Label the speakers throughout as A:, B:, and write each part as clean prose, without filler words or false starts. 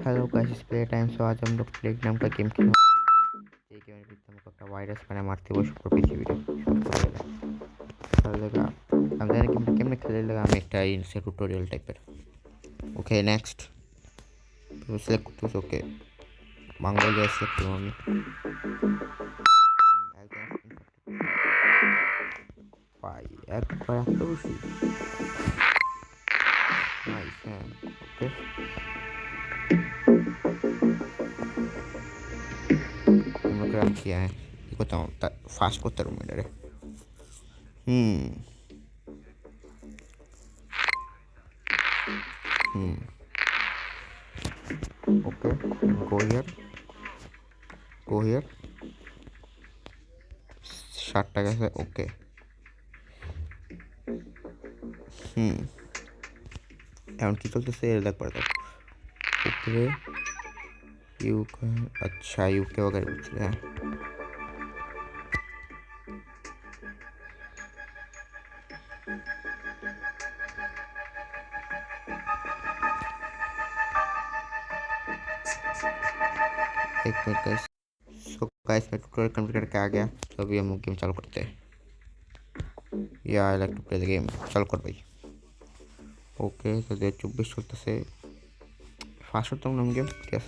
A: Hello guys play time. So आज हम लोग प्लेग नाम का गेम खेलने এই গেমের ভিতরে আমাকে একটা ভাইরাস মানে মারতে বসে পুরো পৃথিবীটা চলেगा আমি জানি গেমটা কেমনে খেলে লাগা আমি একটা ইনসে টিউটোরিয়াল টাইপের ওকে নেক্সট তো সিলেক্ট করতেছ ওকে বাংলাদেশ সিলেক্ট করব আমি একদম ভাই একবার এত বেশি নাইস হ্যাঁ ওকে program किया है ये बताऊँ फास्ट को तरह में डरे okay go here short tag है ओके एवं की चलते से लग पड़ता ऊपर यू का अच्छा यू के वगैरह पूछ रहे हैं एक मिनट गाइस सो गाइस मैं ट्यूटोरियल कंप्लीट करके आ गया तो अभी हम गेम चालू करते हैं या I like to play the game चालू कर भाई ओके तो 24 चलते से फास्ट होता हूँ हम गेम ठीक है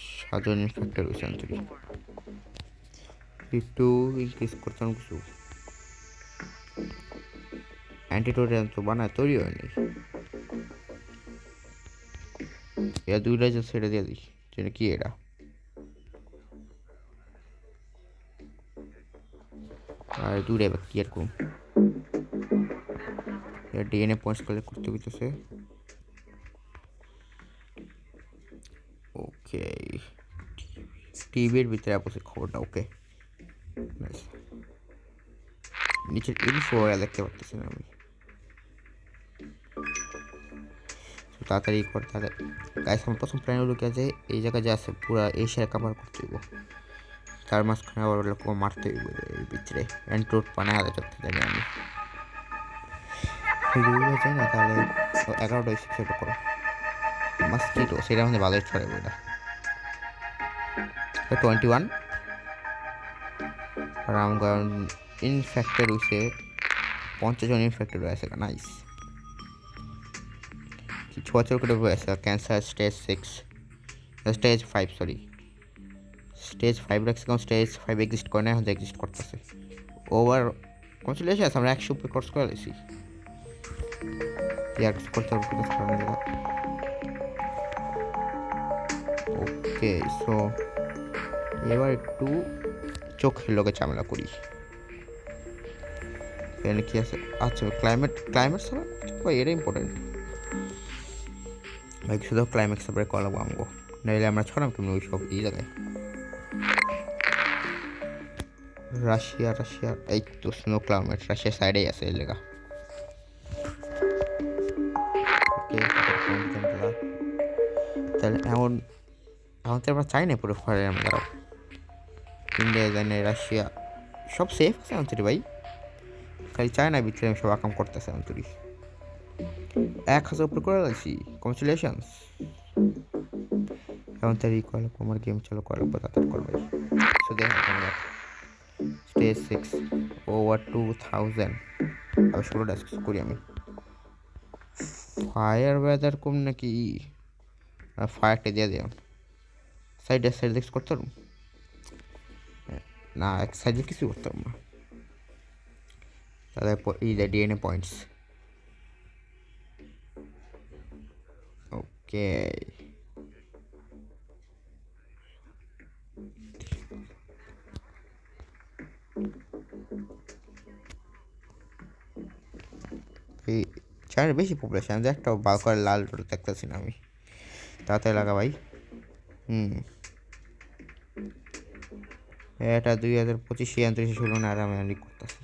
A: সাধারণ ইনফেক্টেড হয়েছে আন্তরিক একটু ইনক্রিজ করতাম কিছু অ্যান্টিটোরিয়াল তো বানায় তৈরি হয়নি এরা দুইটা যে ছেড়ে দিয়ে দিই যেটা কি এটা আর দূরে এবার কি এরকম ডিএনএ পয়েন্টস কালেক্ট করতে হইতেছে ওকে টিভির ভিতরে আপসে খবরটা ওকে নিচের ইনফো দেখতে পাচ্ছি না আমি তাড়াতাড়ি করতে হবে গাইস আমার প্রথম প্ল্যান হলো কি আছে এই জায়গায় যে আছে পুরো এশিয়া কভার করতে হইব তার মাঝখানে আবার লোক মারতে হইব এর ভিতরে এন্ট্রোট বানায় আলাদা করতে জানি আমি ভিডিও চাই না তাহলে 11টা সেট করো মাস্কিটো সেটা আমাদের ভালোই ছড়ে বইটা 21 আর আমার ইনফেক্টেড হয়েছে 50 জন ইনফেক্টেড হয়েছে নাইস কিছু বছর করে হয়েছে cancer stage 6 stage 5 sorry stage 5 রাখছে কারণ স্টেজ 5 এক্সিস্ট করে না এখন এক্সিস্ট করতেছে ওভার কনসিলেশন আমরা 100 উপরে কোর্স করে দিয়েছি ইয়ার করতে হবে ওকে সো এবার একটু চোখের লোকে ঝামেলা করি এখানে কি আছে আচ্ছা ক্লাইমেট ছাড়া ভাই এটা ইম্পর্টেন্ট ভাই শুধু ক্লাইম্যাক্স তারপরে কল লাগবো আমগো নাইলে আমরা ছড়াম কেমন ওই সব এই জায়গায় রাশিয়া এই তো স্নো ক্লাইমেট রাশিয়ার সাইডেই আছে এই জায়গা তাহলে এমন তো আমরা চাই না পুরো ফরে আমরা ইন্ডিয়া জানে রাশিয়া সব সেফ আছে অন্তরি ভাই খালি চায়না ভিতরে সব আকাম করতেছে অন্তরি 1000 উপরে করে লাগছি কনসিলেশনস এখন তার ইকুয়াল আমার গেম চালু করার পর তাড়াতাড়ি করবে সো দেখেন আমরা স্টেজ 6 ওভার 2000 আমি শুরু ডিসকাস করি আমি ফায়ার ওয়েদার কম নাকি ফায়ারটা দিয়ে দিও সাইড দেখতে করতে পারবো না এক সাইডে কিছু করতে পারবো না তারপর এই ডিএনএ পয়েন্টস ওকে এই চায়নার বেশি পপুলেশন একটা ভালো করে লাল রোড দেখতেছি না আমি তাড়াতাড়ি লাগা ভাই এটা 2025 হলো না আর আমি আনি করতেছি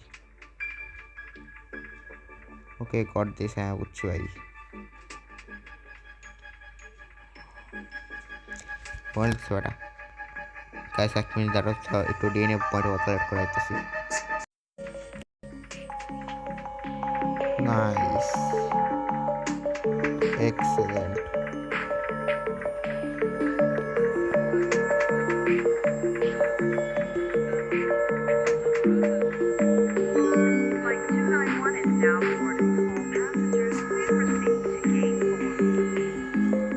A: ওকে গড দিস হ্যাঁ বুঝছি ভাই বল সোটা গাইস 1 মিনিট দাঁড়াও একটু ডিএনএ পয়েন্ট অপারেট করাইতেছি নাইস এক্সেলেন্ট।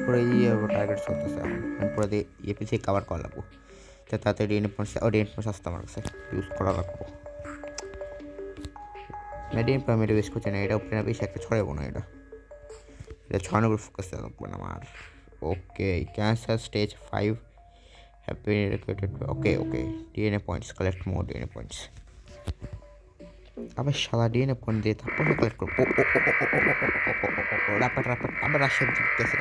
A: পুরো টার্গেট চলতেছে এখন পুরো দিয়ে পিছিয়ে কভার করা লাগবো তাতে ডিএনএ পয়েন্টস আসতে আমার কাছে ইউজ করা লাগবো। ডিএনএ পয়েন্ট আমি ইউজ করছি না, এটা উপরে বেশি একটা ছড়াবো না, এটা ছড়ানোর উপর ফোকাস দেওয়া লাগবে না আমার। ওকে, cancer stage 5 have been recruited. Okay, DNA points, collect more DNA points. আবার শালা ডিএনএ পয়েন্ট দিয়ে তারপর কালেক্ট করবো। র্যাপার আবার রাশিয়া জিততেছে,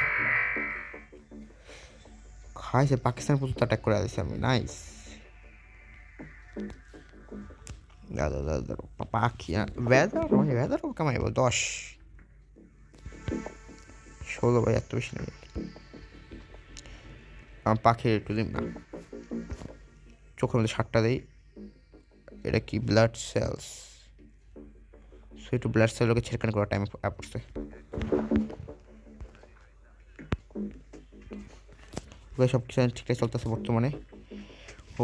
A: খাইছে পাকিস্তান পর্যন্ত অ্যাটাক করে দিয়েছে আমি। নাইস পাখি ওয়েদার কামাইব 10 16 ভাই, এত বেশি নেই আমার পাখি একটু দিন না। চোখের মধ্যে 7টা দেই। এটা কি ব্লাড সেলস, একটু ব্লাড সেলকে ছেড়খান করার টাইম পড়ছে। সব কিছু ঠিকঠাক চলতেছে বর্তমানে।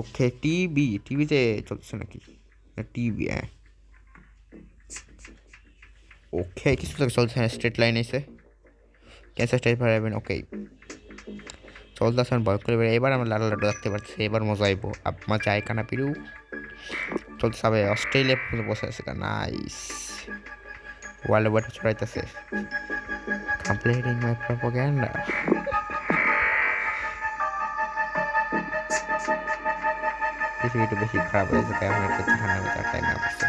A: ওকে, টিভিতে চলতেছে নাকি? টিভি, হ্যাঁ। ওকে, কিছু তো চলছে না, স্ট্রেট লাইন এসে ক্যান্সার স্টেজ পারবেন। ওকে, চলতেছে ভয় করে বেড়ে। এবার আমরা লাড্ডু দেখতে পাচ্ছি, এবার মজা আইব। আপনার চায় কানা পিরু চলতেছে। হবে অস্ট্রেলিয়া পর্যন্ত বসে আছে। নাইস, ওয়ার্ল্ড ওয়াইড ছড়াইতেছে। Completing my propaganda. একটু বেশি খারাপ হয়েছে, তাই আমার একটু ঠান্ডা মেজার টাইম আসছে।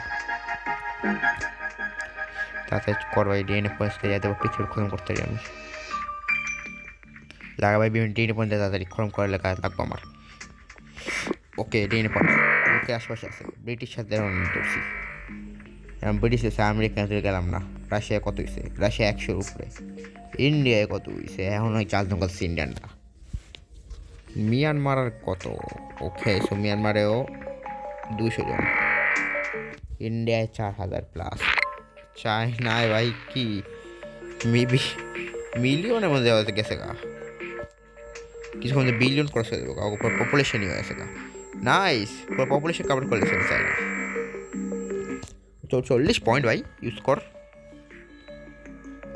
A: তাতে করবো এই ডিএনএ পয়েন্টসকে যাতে পৃথিবীর খতম করতে পারি আমি। লাগাবাই বিভিন্ন ডিএনএ পয়েন্ট তাড়াতাড়ি খতম করার লেখা লাগবো আমার। ওকে, ডিএনএ পয়েন্ট ওকে আশেপাশে আছে। ব্রিটিশ সাথে ধরছি, ব্রিটিশ হয়েছে, আমেরিকা গেলাম না। রাশিয়া কত হয়েছে? রাশিয়া 100-র উপরে। ইন্ডিয়ায় কত হয়েছে? এখন ওই চাল জঙ্গল ইন্ডিয়ানরা। মিয়ানমার কত? ওকে, সো মিয়ানমারেও 200 জন। ইন্ডিয়ায় 4000+। চায়নায় ভাই কি মেবি মিলিয়নের মধ্যে গেছে গা, কিছু মধ্যে বিলিয়ন ক্রস হয়ে যাবো, পপুলেশনই হয়ে গেছে গা। নাইস, পপুলেশন কভার করে দিয়েছে চায়না। 40 পয়েন্ট ভাই ইউজ কর।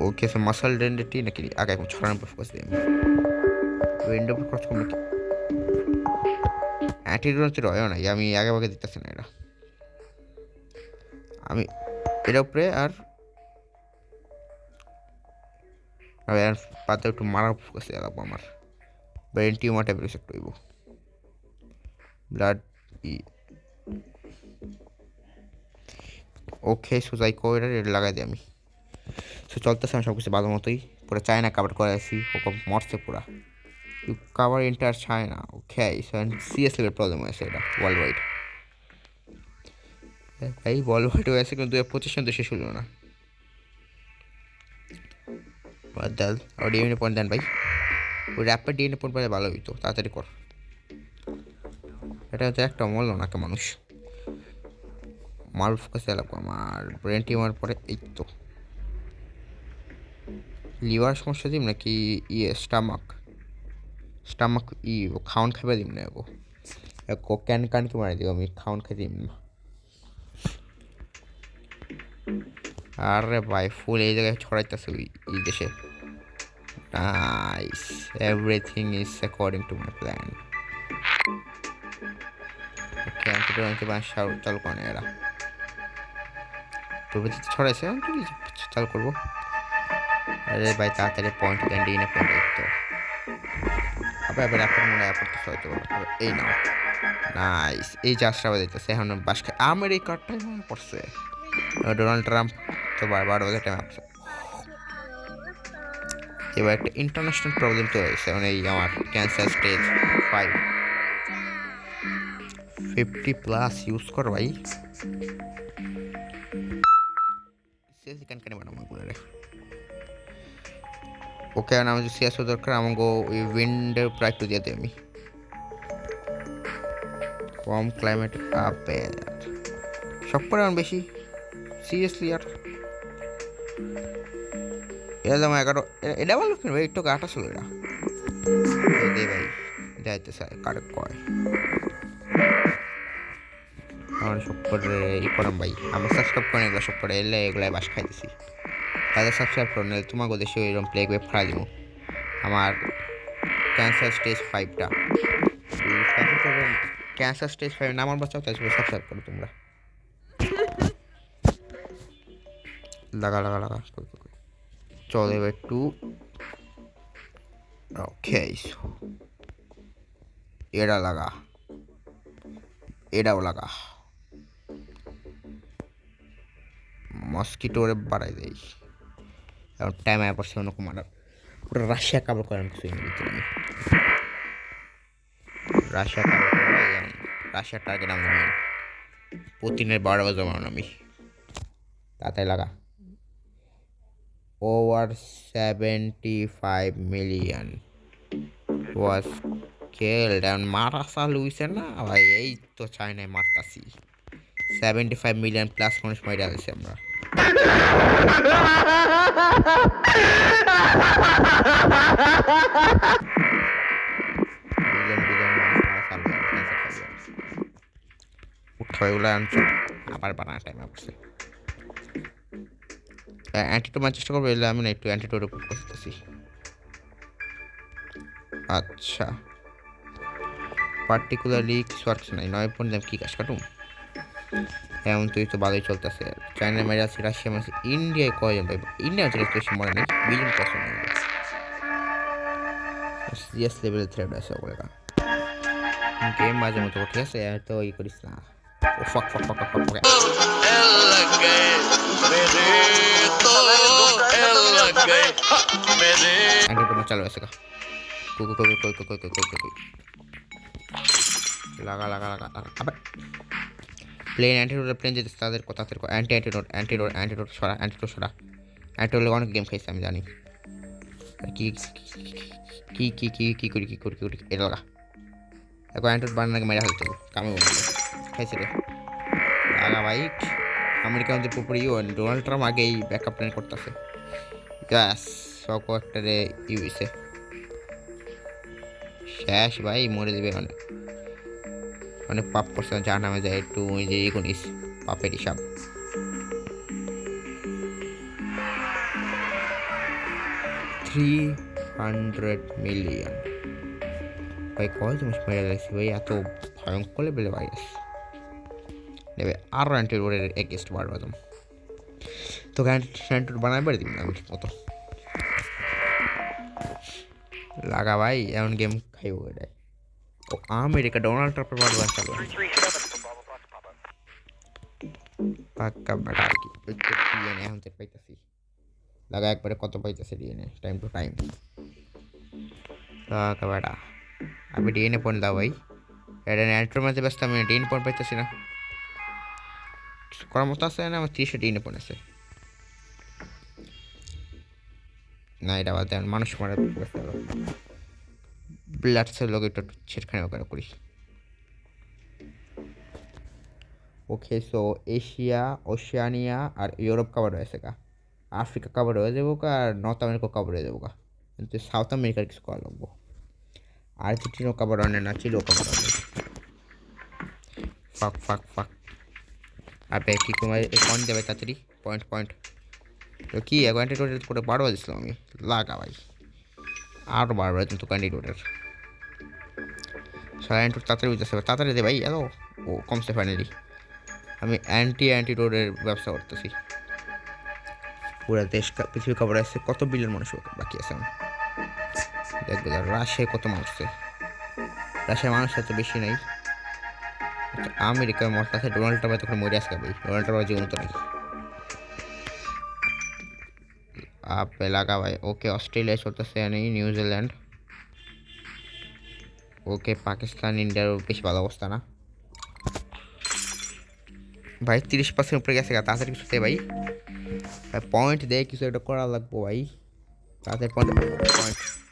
A: ওকে, সো মাসল ডেন্ডিটি নাকি আগে ছড়ানোর পর ফোকাস দিই আমি। উইন্ডো পর খরচ কম নাকি অ্যাটিটিউড রয়ও নাই, আমি আগে ভাগে দিতেছি না। এটা আমি এর উপরে আর পাতে একটু মারার ফোকাস দেওয়া লাগবো আমার। ব্রেন টিউমার টাইপের একটু হইব। ব্লাড ওকে, সোজাই করে লাগাই দিই আমি। সো চলতেছে আমি সব কিছু ভালো মতোই। পুরো চায়না কাভার করে আসি, ওকে মরছে পুরা। You cover enter China. Okay, so CS level problem হয়েছে এটা ওয়ার্ল্ড ওয়াইড। এই ওয়ার্ল্ড ওয়াইড হয়েছে, কিন্তু 2025 দেশে ছিল না। বাদাল আর ডিএনএ পয়েন্ট দেন ভাই, ওই র্যাপের ডিএনএ পয়েন্ট পেলে ভালো হইতো, তাড়াতাড়ি কর। এটা হচ্ছে একটা মরল না একটা মানুষ। মারুফ কাছে লাগবো আমার। ব্রেন টিউমার পরে এই তো লিভার সমস্যা দিম নাকি স্টামাক খাওয়ান খাইবা দিম না এগো ক্যানকে মারি দিব আমি, খাওয়ান খাই দিম না। আরে ভাই ফুল এই জায়গায় ছড়াইতেছে এই দেশে। Nice, everything is according to my plan. Okay, চালু করে না এরা, তবে ছড়াইছে চালু করবো। আরে ভাই তাড়াতাড়ি পয়েন্ট দেন, ডিএনএ পয়েন্ট তো আবার আপনার মনে হয় তো হয়তো এই নাও। নাইস, এই চাষটা দিতেছে এখন বাস খায়। আমেরিকারটাই মনে পড়ছে, ডোনাল্ড ট্রাম্প তো বারবার ওদের টাইম আসছে। এবার একটা ইন্টারন্যাশনাল প্রবলেম তো হয়েছে, মানে এই আমার ক্যান্সার স্টেজ 5 50+ ইউজ কর ভাই। ওকে, আর আমাদের সিএস দরকার, আমাকে ওই উইন্ডের উপর একটু দিয়ে দিই আমি। কম ক্লাইমেট আপে সব পরিমাণ বেশি সিরিয়াসলি আর এটা দাম 11, এটা ভালো কেন ভাই, একটু কাটা ছিল এটা দে ভাই, যাইতে স্যার কার কয় আমার সব করে ই করলাম ভাই, আমরা সাবস্ক্রাইব করেন এগুলো সব করে এলে এগুলাই বাস খাইতেছি, তাদের সাবস্ক্রাইব করেন তোমাকে দেশে এরকম প্লে ওয়েব ফেলা দিব আমার ক্যান্সার স্টেজ 5টা, ক্যান্সার স্টেজ 5 নামার বাচ্চাও তাই সাবস্ক্রাইব করো তোমরা, লাগা লাগা লাগা চল এবার একটু ওকে এটা লাগা, এটাও লাগা, মস্কিটোরে বাড়াই দেই, এখন টাইম আয় পড়ছে অন্য কুমার পুরো রাশিয়া কাভার করেন কিছু ভিতরে আমি রাশিয়া কাভার করে রাশিয়ার টার্গেট আমি পুতিনের 12 জমানো আমি তাতে লাগা over 75 million was killed and মারা চালু হইছে না ভাই, এই তো চাইনায় মারতাছি 75 মিলিয়ন প্লাস মানুষ মারা গেছে আমরা উঠাইগুলো আনছো আবার বানানোর টাইম আসছে, অ্যান্টিটো মারার চেষ্টা করবো, এলে আমি না একটু অ্যান্টিটোর উপর করতেছি। আচ্ছা পার্টিকুলারলি কিছু আর কিছু নাই, 9 পয়েন্ট দাম কী কাজ কাটুম এমন তুই তো ভালোই চলতেছে, চায়না মেরে আছে, রাশিয়া মেরে আছে, ইন্ডিয়ায় কয়জন ভাই, ইন্ডিয়া হচ্ছে বেশি মনে নেই, বিলিয়ন পার্সেন্ট সিরিয়াস লেভেলের থ্রেড আছে ওগুলো গেম মাঝে মতো ঠিক আছে, তো ই করিস না ও ফাক ফাক ফাক ফাক ফাক আন্টি তোমার চালু আছে কুকু কুকু কুকু কুকু কুকু কুকু লাগা লাগা লাগা আবার প্লেন অ্যান্টিডোট প্লেন যেতে তাদের কথা অ্যান্টিডোট অ্যান্টিডোট অ্যান্টিডোট সরা অ্যান্টিডোট সরা অ্যান্টিডোট অনেক গেম খাইছে আমি জানি, কি কি কি কি কি করি কি করি কি করি এটা লাগা এখন অ্যান্টিডোট বানানোকে মেরে ফেলতে কামে বলতে খাইছে রে লাগা ভাই, আমেরিকান যে পুরোপুরি ডোনাল্ড ট্রাম্প আগেই ব্যাকআপ প্ল্যান করতেছে, গ্যাস সব একটা রে ইউএসএ শেষ ভাই, মরে দেবে অনেক অনেক পাপ করছে, যার নামে যায় একটু যে করিস পাপের হিসাব, $300 মিলিয়ন ভাই, কয় তুমি মেরে গেছি ভাই, এত ভয়ঙ্কর লেভেলে ভাইরাস নেবে আরও অ্যান্টিডোটের এগেস্ট বাড়বে একদম, তো অ্যান্টিডোট বানাই পারি দিবি আমি ঠিক মতো লাগা ভাই, এমন গেম খাইব এটাই ও আমেরিকা ডোনাল্ড ট্রাম্পের বারবার চালু পাক্কা বেটা আর কি ডিএনএ এখন পাইতেছি লাগা একবারে কত পাইতেছে ডিএনএ টাইম টু টাইম পাক্কা বেটা আমি ডিএনএ পয়েন্ট দাও ভাই, এটা অ্যান্ট্রোর মাঝে ব্যস্ত আমি ডিএনএ পয়েন্ট পাইতেছি না, করার মতো আছে না আমার 30 ডিএনএ পয়েন্ট আছে না, এটা বাদ দেন মানুষ মারা ব্লাড সেল লোক একটু ছেড়খানে ওখানে করি ওকে, সো এশিয়া ওশিয়ানিয়া আর ইউরোপ কাভার হয়েছে কা, আফ্রিকা কাভার হয়ে যাবো কা, আর নর্থ আমেরিকা কাভার হয়ে যাবো কা, কিন্তু সাউথ আমেরিকার কিছু করা লাগবো, আর্জেন্টিনাও কাভার হয় না, চিলেও কাভার হবে, ফাক ফাক ফাক আপে কি তোমার পয়েন্ট দেবে তাড়াতাড়ি পয়েন্ট পয়েন্ট তো কি ক্যান্ডিডেট করে বারবার দিছিলাম আমি লাগা ভাই, আর বারবার কিন্তু ক্যান্ডিডেটের সারা অ্যান্টিডোট তাড়াতাড়ি বুঝতেছে তাড়াতাড়ি দে ভাই, এত ও কমছে ফাইনালি, আমি অ্যান্টিডোটের ব্যবসা করতেছি, পুরো দেশ পৃথিবী খবর আছে কত বিলিয়ন মানুষ বাকি আছে আমি দেখবো, রাশিয়ায় কত মানুষ আছে, রাশিয়ার মানুষ এত বেশি নাই, আমেরিকার মত আছে, ডোনাল্ড ট্রাম্প এতক্ষণ মরে আসবে ভাই, ডোনাল্ড ট্রাম্প জীবন তো নেই আপে লাগা ভাই, ওকে অস্ট্রেলিয়া চলতেছে নেই, নিউজিল্যান্ড ওকে, পাকিস্তান ইন্ডিয়ার বেশ ভালো অবস্থা না ভাই, 30% উপরে গেছে তাড়াতাড়ি কিছু দে ভাই, পয়েন্ট দে কিছু একটা করা লাগবো ভাই, তাড়াতাড়ি পয়েন্ট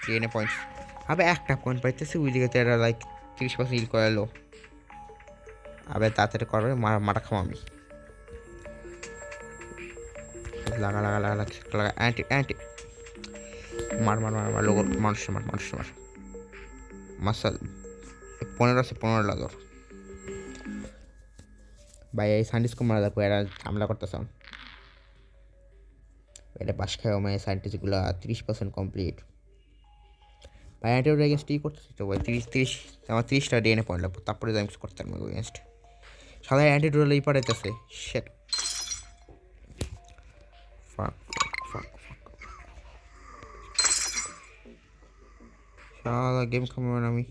A: ডিএনএ পয়েন্ট আবে একটা পয়েন্ট পাইতেছে ওই দিকে এরা লাইক 30% ইল করে এলো, আবে তাড়াতাড়ি করবে মারা খাও আমি লাগা লাগা লাগা লাগা অ্যান্টি অ্যান্টি মার মার মার মার লোক মানুষ মার মাসাল 15 আছে 15 লাগর ভাই এই সায়েন্টিস্টকে মারা দেখো এরা হামলা করতেছে এটা পাশ খায় মানে সায়েন্টিস্টগুলো 30% কমপ্লিট ভাই অ্যান্টিডোট এগেনস্ট ই করতেছি তো ভাই 30 আমার 30টা ডিএনএ পয়েন্ট লাগবে তারপরে আমি কিছু করতে পারবো এগেনস্ট সাদা অ্যান্টিডোট এই পাঠাইতেছে শেট ফাক সাদা গেম খামার আমি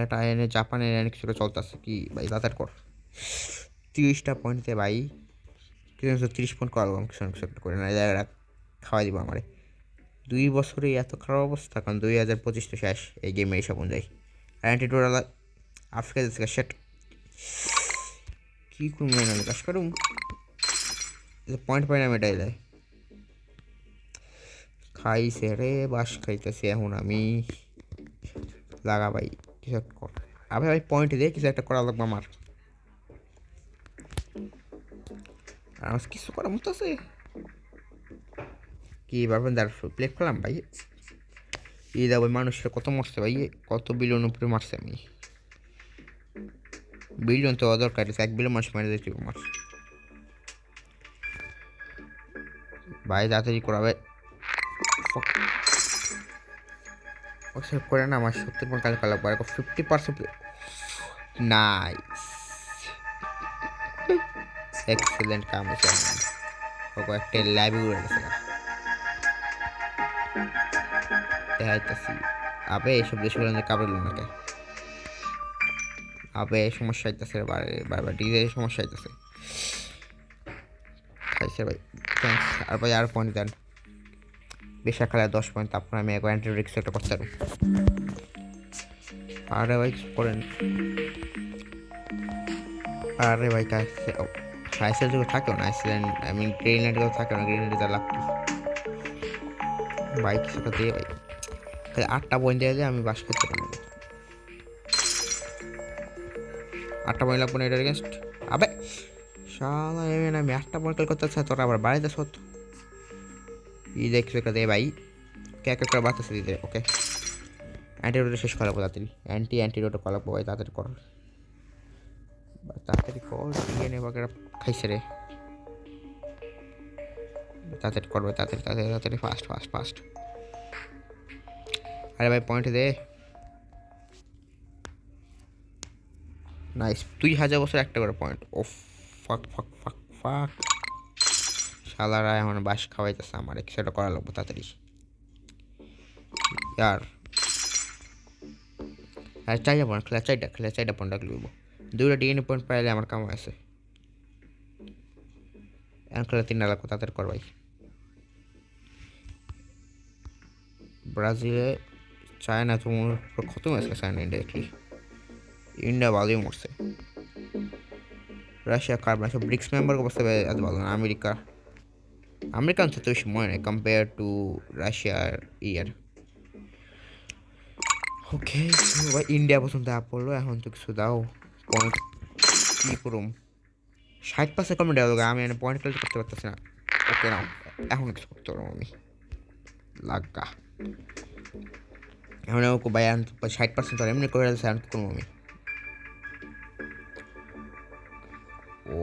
A: এটা এনে জাপানের এনে কিছুটা চলতেছে কি ভাই তাড়াতাড়ি কর 30টা পয়েন্টে ভাই কিছু 30 পয়েন্ট করাবো আমি কিছু করে না জায়গাটা খাওয়াই দিব আমারে 2 বছরে এত খারাপ অবস্থা কারণ 2025 তো শেষ এই গেমে এইসব অনুযায়ী অ্যান্টিডোট আফ্রিকা থেকে শেট কী করবো না কাজ করুম পয়েন্ট পাই না মেটাই দেয় খাইছে রে বাস খাইতেছি এখন আমি লাগা ভাই কিছু একটা কর আবার ভাই পয়েন্ট দিয়ে কিছু একটা করা লাগবে আমার কিছু করার মতো আছে কি ভাববেন তার প্লেট খেলাম ভাই এই দা ভাই মানুষের কত মরছে ভাই কত বিলিয়ন উপরে মারছে আমি বিলিয়ন তো দরকার 1 বিলিয়ন মানুষ মেরে দিতে মার ভাই তাড়াতাড়ি করাবে করে না আমার 70 কাজ করা লাগবে 50% নাইস এক্সেলেন্ট কাম হয়েছে একটা লাইভ উড়ে গেছে দেখাইতেছি আবে এইসব দেশগুলো কাবড়ে নাকি আবে সমস্যা হইতেছে বারবার ডিজে সমস্যা হইতেছে খাইছে ভাই থ্যাংকস আর ভাই আর পয়েন্ট দেন বেশা খেলায় 10 পয়েন্ট তারপর আমি একবার অ্যান্টিডোট একটা করতে পারবো আরে ভাই করেন আরে ভাই কাছে আইসেল যুগ থাকেও না আইসল্যান্ড আই মিন গ্রিনল্যান্ডেও থাকে না গ্রিনল্যান্ডে যা লাগতো ভাই কিছুটা দিয়ে ভাই তাহলে 8টা পয়েন্ট দিয়ে আমি বাস করতে পারবো 8টা পয়েন্ট লাগবো না এটার এগেনস্ট আবে শালা আমি 8টা পয়েন্ট করতে চাই তোরা আবার বাড়িতে সত ই দেখছো একটা দে ভাই কে করে বাতাসে দিতে ওকে অ্যান্টিডোট শেষ করা তাড়াতাড়ি অ্যান্টিডোট করা ভাই তাড়াতাড়ি কর তাড়াতাড়ি কর ডিএনএ বাগেরা খাইছে রে তাড়াতাড়ি করবে তাড়াতাড়ি ফাস্ট আরে ভাই পয়েন্ট দে নাইস 2000 বছর একটা করে পয়েন্ট ও ফাক শালারা এখন বাস খাওয়াইতেছে আমার সেটা করা লাগবে তাড়াতাড়ি ইয়ার আর চাইটা পয়েন্ট খেলা চাইটা পয়েন্ট রাখবো 2টা ডিএনএ পয়েন্ট পাইলে আমার কাম আছে এখন খেলা 3টা লাগবো তাড়াতাড়ি কর ভাই ব্রাজিলে চায়না তোমার খতম হয়েছে চায়না ইন্ডিয়াকলি ইন্ডিয়া ভালোই মরছে রাশিয়া কার্বন সব ব্রিক্স মেম্বার অবস্থা এত ভালো না আমেরিকান তো বেশি মনে নেই কম্পেয়ার টু রাশিয়ার ইয়ার ওকে ভাই ইন্ডিয়া পছন্দ পড়লো এখন তো কিছু দাও পয়েন্ট কী করুম 60% কমে দেওয়া আমি পয়েন্ট কালেক্ট করতে পারতেছি না ওকে নাও এখন কিছু করতে পারবো আমি লাগা এখন ওকে ভাই 60% তো এমনি করে এখন কী করবো আমি ও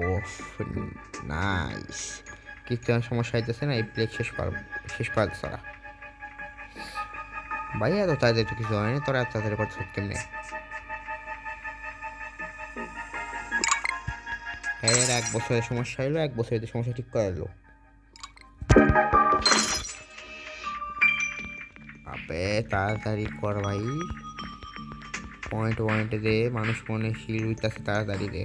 A: নাইস কিছু সমস্যা হইতেছে না এই প্লেট শেষ করা তারা ভাই এত তাড়াতাড়ি তো কিছু হয়নি তোরা এত তাড়াতাড়ি করতে কেমনে এর 1 বছরের সমস্যা হলো 1 বছরের সমস্যা ঠিক করে এলো আবে তাড়াতাড়ি কর ভাই পয়েন্ট দে মানুষ মনে হিল হইতেছে তাড়াতাড়ি দে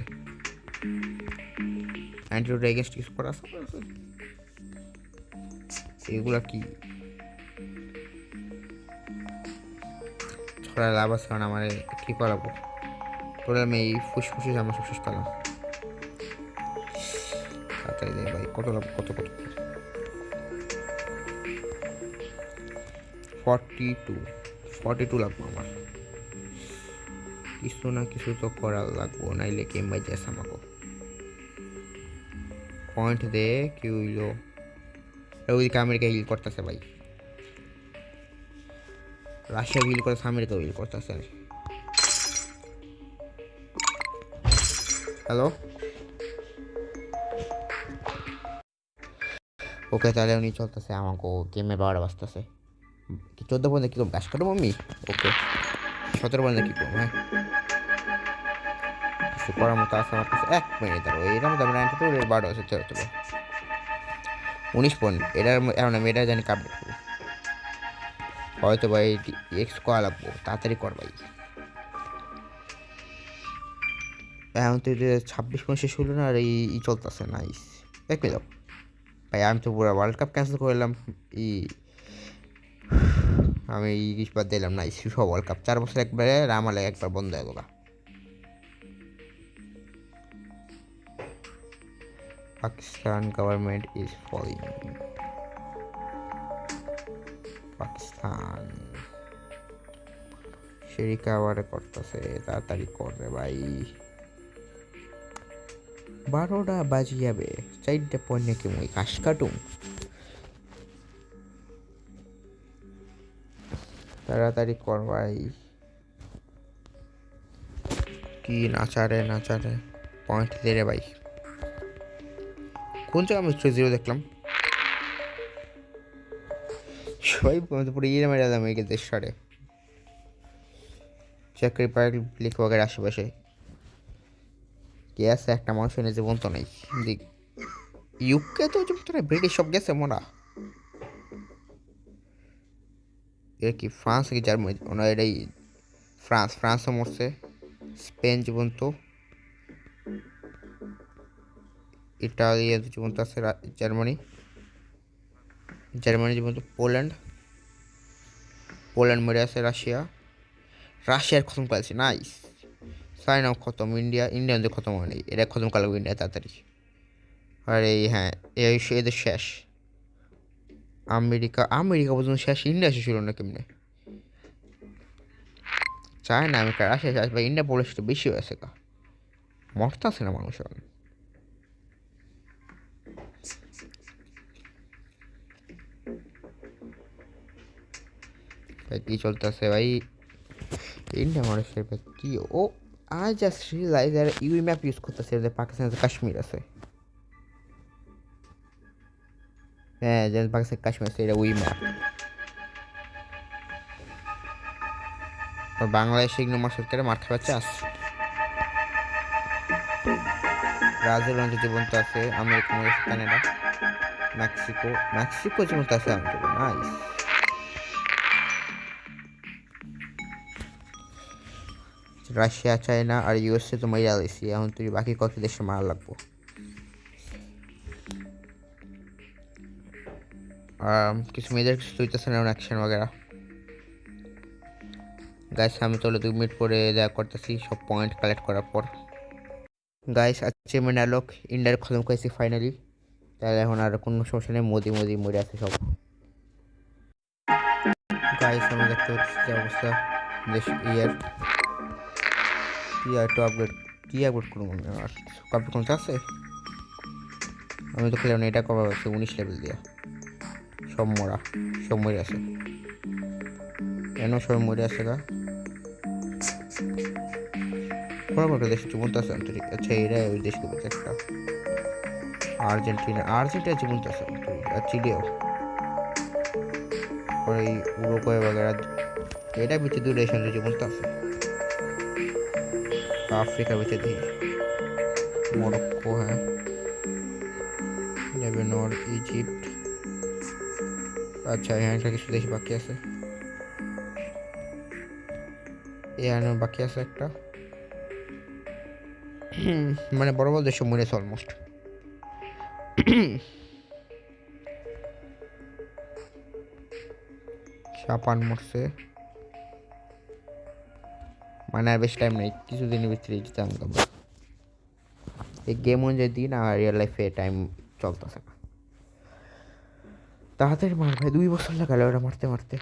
A: অ্যান্টিডোট এগেনস্ট কিছু করা আছে এগুলা কি ছড়া লাভ আছে কারণ আমার কি করাবো তোরা আমি এই ফুসফুসে আমার সব শেষ করলাম তাড়াতাড়ি দে ভাই কত 42 লাগবো আমার কিছু না কিছু তো করা লাগবো নাইলে গেম বাই যাস আমাকে পয়েন্ট দে কি হইলো ওইদিকে আমেরিকা হিল করতেছে ভাই, রাশিয়া হিল করতেছে, আমেরিকা হিল করতেছে। হ্যালো, ওকে তাহলে উনি চলতেছে, আমাকে গেমে 12 বাজতেছে। 14 পর্যন্ত কী করবো, গাছ কাটবো আমি? ওকে 17 পর্যন্ত কী করবো? হ্যাঁ কিছু করার মতো আছে আমার কাছে। 1 মিনিট দাঁড়ো, এটার মধ্যে আমি 92 এর 12 আছে, চলো চলো 19 পয়েন্ট। এটার এখন আমি এটা জানি আপডেট করবো, হয়তো ভাই এক্স করা লাগবো, তাড়াতাড়ি কর ভাই। এখন তো 26 পয়েন্ট শেষ হলো না, আর এই চলতেছে। নাইস, 1 মিনিট দাও ভাই, আমি তো পুরো ওয়ার্ল্ড কাপ ক্যান্সেল করলাম। ই আমি ইংলিশ বাদ দিলাম। নাইস, ফিফা ওয়ার্ল্ড কাপ 4 বছর একবারে, রামালে একবার বন্ধ হয়ে গেল। Pakistan government is falling, Pakistan সে রিকাভার করতেছে, তাড়াতাড়ি করে ভাই। 12টা বাজি যাবে, 4টা পয়েন্ট নাকি মই ঘাস কাটুম। তাড়াতাড়ি কর ভাই। কি নাচারে নাচারে, পয়েন্ট দে রে ভাই। কোন জায়গা আমি 0 দেখলাম, সবাই পুরো ইয়ে মেরে দিলাম এই দেশ সারে। চাকরি পাবলিক ওয়াগের আশেপাশে কে আছে, একটা মানুষ এনে জীবন তো নেই। ইউকে তো তোরা ব্রিটিশ সব গেছে মোরা। এর কি ফ্রান্স কি জার্মানি, ওনার এটাই ফ্রান্সও মরছে। স্পেন জীবন্ত, ইটালি জীবন্ত আছে, জার্মানি জীবন্ত, পোল্যান্ড মরে আছে, রাশিয়ার খতম করেছে। নাইস, চায়নাও খতম, ইন্ডিয়া খতম হয়নি, এটা খতম করা লাগবে ইন্ডিয়া তাড়াতাড়ি। আর এই হ্যাঁ, এদের শেষ। আমেরিকা পর্যন্ত শেষ, ইন্ডিয়া শেষ হলো না কেমনে? চায়না, আমেরিকা, রাশিয়া শেষ ভাই, ইন্ডিয়া পলিসিটা বেশি হয়েছে গা, মরতে আছে না মানুষ এখন। ভাই কি চলতেছে ভাই, ইন্ডিয়া মানুষের ভাই কি ও। আই জাস্ট রিয়েলাইজ আর ইউই ম্যাপ ইউজ করতেছে, পাকিস্তানের কাশ্মীর আছে। হ্যাঁ যেন পাকিস্তান কাশ্মীর আছে, এটা উই ম্যাপ। আর বাংলাদেশে ইগনো মার্শাল মার খাওয়া চাষ। ব্রাজিল অঞ্চল জীবন্ত আছে, আমেরিকা, কানাডা, মেক্সিকো জীবন্ত আছে। নাইস, রাশিয়া, চায়না আর ইউএসএ তো মাইরা দিছি, এখন তুই বাকি কত দেশে মারা লাগবো। কিছু মেয়েদের কিছু তুইতেছে না অ্যাকশন वगैरह। গাইস আমি তাহলে 2 মিনিট পরে দেখা করতেছি, সব পয়েন্ট কালেক্ট করার পর। গাইস অ্যাচিভমেন্ট আলোক, ইন্ডিয়ার খতম করেছি ফাইনালি। তাহলে এখন আর কোনো সমস্যা নেই, মোদি মরে আছে সব। গাইস আমি দেখতে পাচ্ছি যে অবস্থা দেশ ইয়ার টু আপগ্রেড, কি আপগ্রেড করবো আর কমপ্লিট করতে আছে। আমি তো খেলাম না, এটা করা হচ্ছে 19 লেভেল দিয়া। সব মরে আছে, সব মরে আছে গা। কোনো একটা দেশ জীবন্ত আছে আন্তরিক। আচ্ছা এরা ওই দেশকে বলছে একটা, আর্জেন্টিনা জীবন্ত আছে আন্তরিক, আর চিলিও, পরে এই উরুগুয়ে वगैरह, এটা ভিতরে 2 দেশ জীবন্ত আছে। আফ্রিকা ভিতরে দেখি মরক্কো, হ্যাঁ লেবানন, ইজিপ্ট। আচ্ছা এখানে কিছু দেশ বাকি আছে, এখানে বাকি আছে একটা। মানে বড় বড় দেশ মরেছে অলমোস্ট। জাপান মরছে, মানে আর বেশি টাইম নেই, কিছুদিনের ভিতরে যেতে আমরা। এই গেম অনুযায়ী দিন আর রিয়েল লাইফে টাইম চলতেছে না। তাড়াতাড়ি মার ভাই, 2 বছর লাগালো ওরা মারতে মারতে।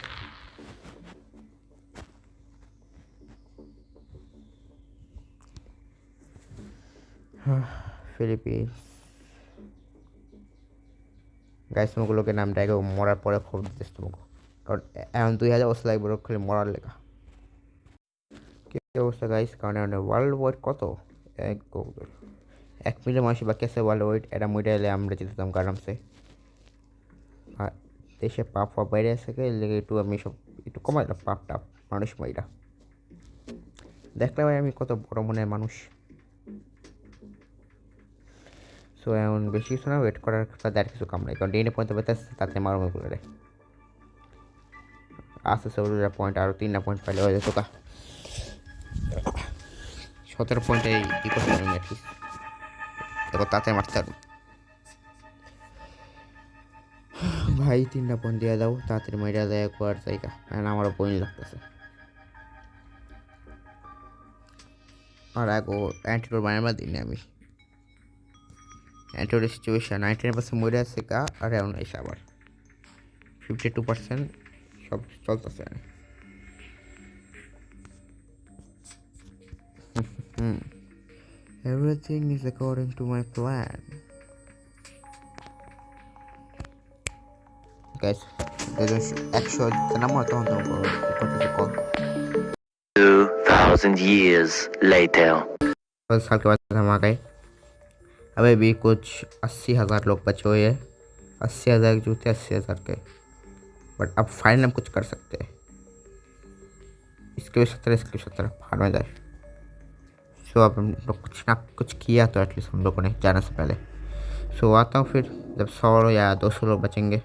A: ফিলিপিন্স, গাইস তোমাগুলোকে নাম ডাকে মরার পরে খবর দিতেছ তোমাকে, কারণ এখন 2000 বছর লাগবে খালি মরার লেখা। কি অবস্থা গাইস, কারণ এখন ওয়ার্ল্ড ওয়াইড কত 1 মিলিয়ন মানুষ বাকি আছে ওয়ার্ল্ড ওয়াইড। এটা মরে এলে আমরা যেতাম আরামসে। আর দেশে পাপ ফাপ বাইরে আছে লেগে একটু আমি সব একটু কমাইলাম পাপ টাপ মানুষ মাইরা। দেখলে ভাই আমি কত বড় মনের মানুষ। সো এখন বেশি কিছু না, ওয়েট করার তাদের আর কিছু কাম নাই, কারণ ডিএনএ পয়েন্ট পেতে আসছে তাতে মারো করে আসতে 16টা পয়েন্ট, আরও 3টা পয়েন্ট পাইলে হয়ে যেত কা 17 পয়েন্টে ই করতে পারি অ্যাটলিস্ট, তারপর তাতে মারতে পারবো। ভাই 3টা পয়েন্ট দিয়ে দাও তাড়াতাড়ি মাইরা দেয় একবার জায়গা, আমারও পয়েন্ট লাগতেছে। আর আগো অ্যান্টিডোট বানাবার দিনে আমি অ্যান্টিডোট সিচুয়েশন 99% মরে আছে কা, আর এখন এসে আবার 52% সব চলতেছে। Everything is according to my plan. Guys, there's actual number তখন তো করতেছে কল।
B: 2000 years later.
A: साल के बाद हम आ गए। अबे भी कुछ 80,000 लोग बचे हुए हैं, 80,000 जूते 80,000 के, बट अब फाइनल हम कुछ कर सकते हैं। इसके 17 फाड़ में जाए। सो अब हम लोग कुछ ना कुछ किया तो एटलीस्ट हम लोगों ने जाने से पहले। सो आता हूँ फिर जब 100 या 200 लोग बचेंगे।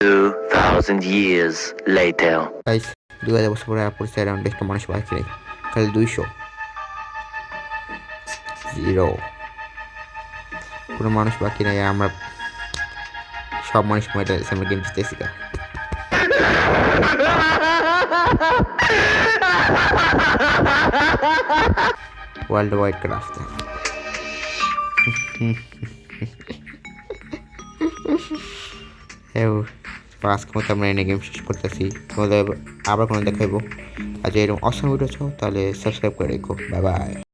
B: 2000 years later.
A: गाइस 2000 বছর পরে পুরো অ্যারাউন্ড একটা মানুষ বাকি নেই, খালি 200 কোনো মানুষ বাকি নাই। আমরা সব মানুষ মেরে আমরা গেম জিতেছি কা। ওয়ার্ল্ড ওয়াইড করে আসতে আজকে মতো আমরা এনে গেম শেষ করতেছি। তোমাদের আবার কোনো দেখাইবো। আর যদি এরকম অসম ভিডিও চাও তাহলে সাবস্ক্রাইব করে রেখো। Bye bye.